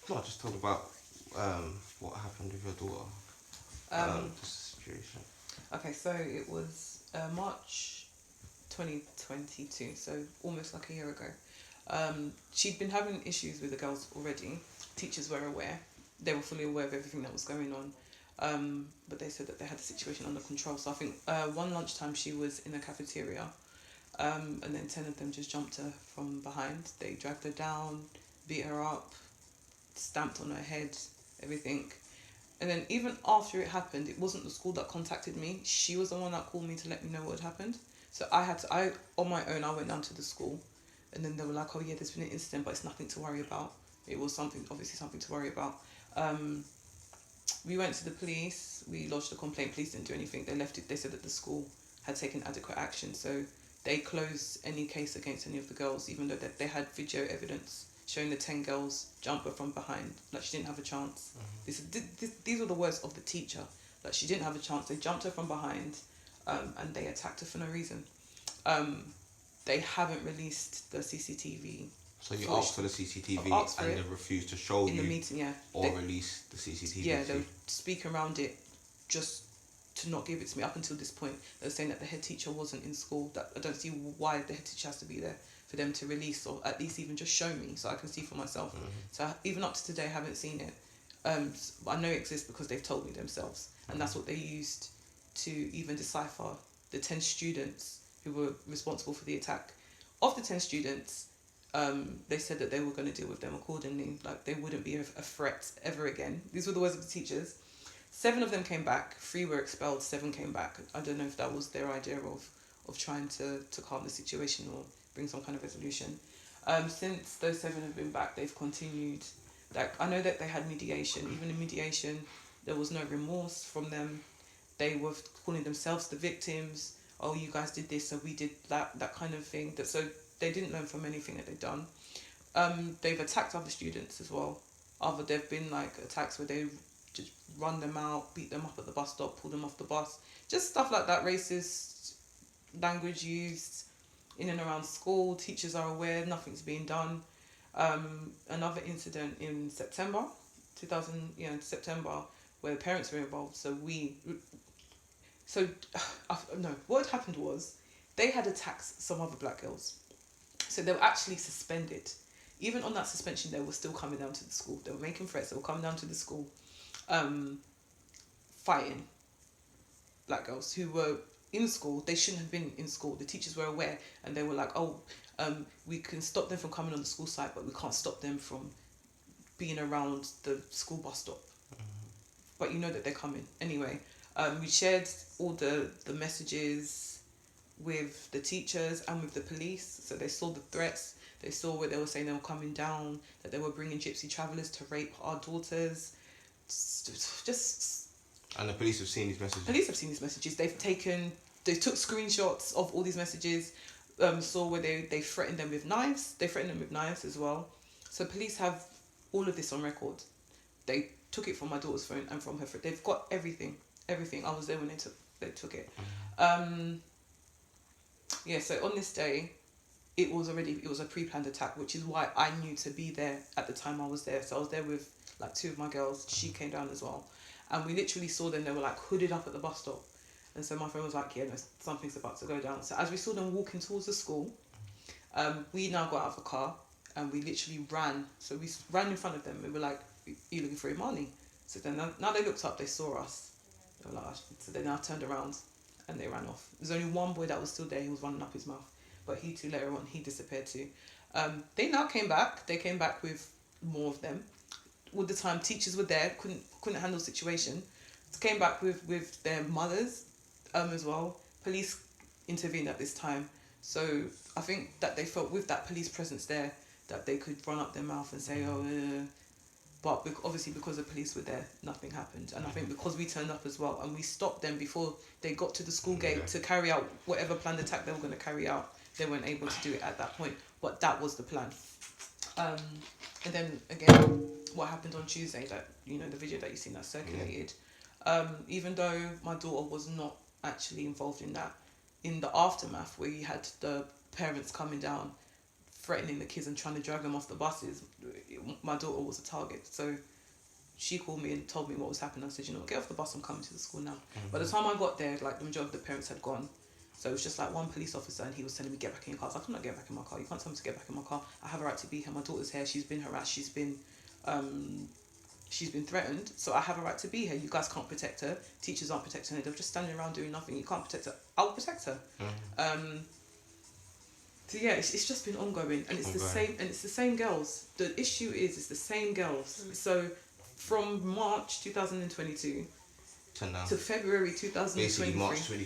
No, just talk about what happened with your daughter. The situation. Okay, so it was March 2022, so almost like a year ago. She'd been having issues with the girls already. Teachers were aware. They were fully aware of everything that was going on. But they said that they had the situation under control. So I think one lunchtime she was in the cafeteria, and then 10 of them just jumped her from behind. They dragged her down, beat her up, stamped on her head, everything. And then even after it happened, it wasn't the school that contacted me. She was the one that called me to let me know what had happened. So I on my own, I went down to the school, and then they were like, "Oh yeah, there's been an incident, but it's nothing to worry about." It was obviously something to worry about. Um, we went to the police. We lodged a complaint. Police didn't do anything. They left it. They said that the school had taken adequate action, so they closed any case against any of the girls, even though they had video evidence showing the 10 girls jump her from behind. Like, she didn't have a chance. These were the words of the teacher. Like, she didn't have a chance. They jumped her from behind, and they attacked her for no reason. Um, they haven't released the CCTV. So you asked for the CCTV and they refused to show in you the meeting, yeah. or release the CCTV. Yeah, they were speaking around it just to not give it to me. Up until this point, they were saying that the head teacher wasn't in school. That I don't see why the head teacher has to be there for them to release, or at least even just show me so I can see for myself. So even up to today, I haven't seen it. I know it exists because they've told me themselves, and that's what they used to even decipher the 10 students who were responsible for the attack. Of the 10 students, they said that they were going to deal with them accordingly. Like, they wouldn't be a threat ever again. These were the words of the teachers. 7 of them came back. 3 were expelled. 7 came back. I don't know if that was their idea of trying to calm the situation or bring some kind of resolution. Since those 7 have been back, they've continued. Like, I know that they had mediation. Even in mediation, there was no remorse from them. They were calling themselves the victims. Oh, you guys did this, so we did that kind of thing. So they didn't learn from anything that they'd done. They've attacked other students as well. There've been like attacks where they just run them out, beat them up at the bus stop, pull them off the bus, just stuff like that. Racist language used in and around school. Teachers are aware, nothing's being done. Another incident in September, September, where the parents were involved. No, what had happened was they had attacked some other black girls. So they were actually suspended. Even on that suspension, they were still coming down to the school. They were making threats. They were coming down to the school, fighting black girls who were in school. They shouldn't have been in school. The teachers were aware, and they were like, "Oh, we can stop them from coming on the school site, but we can't stop them from being around the school bus stop." But you know that they're coming anyway. We shared all the messages with the teachers and with the police, so they saw the threats. They saw where they were saying they were coming down, that they were bringing gypsy travellers to rape our daughters. Just. And the police have seen these messages. Police have seen these messages. They took screenshots of all these messages. Saw where they threatened them with knives. They threatened them with knives as well. So police have all of this on record. They took it from my daughter's phone and from her phone. They've got everything. I was there when they took it. So on this day, it was a pre-planned attack, which is why I knew to be there at the time I was there. So I was there with like 2 of my girls. She came down as well, and we literally saw them. They were like hooded up at the bus stop, and so my friend was like, "Yeah, no, something's about to go down." So as we saw them walking towards the school, we now got out of the car and we literally ran. So we ran in front of them. We were like, "Are you looking for Imani?" So then now they looked up. They saw us. They were like, so they now turned around and they ran off. There's only one boy that was still there. He was running up his mouth, but he too, later on, he disappeared too. They now came back. They came back with more of them. All the time, teachers were there, couldn't handle the situation. Came back with their mothers, as well. Police intervened at this time. So I think that they felt with that police presence there that they could run up their mouth and say, but obviously because the police were there, nothing happened. And I think because we turned up as well and we stopped them before they got to the school gate to carry out whatever planned attack they were going to carry out, they weren't able to do it at that point. But that was the plan. And then again, what happened on Tuesday, that the video that you've seen that circulated, even though my daughter was not actually involved in that, in the aftermath where you had the parents coming down, threatening the kids and trying to drag them off the buses, my daughter was a target. So she called me and told me what was happening. I said, you know, get off the bus, I'm coming to the school now. By the time I got there, like the majority of the parents had gone. So it was just like one police officer, and he was telling me, get back in your car. I was like, I'm not getting back in my car. You can't tell me to get back in my car. I have a right to be here. My daughter's here. She's been harassed. She's been threatened. So I have a right to be here. You guys can't protect her. Teachers aren't protecting her. They're just standing around doing nothing. You can't protect her. I'll protect her. So yeah, it's just been ongoing, and it's the same girls. The issue is it's the same girls. So from March 2022 to now, to February 2023. basically March 2023.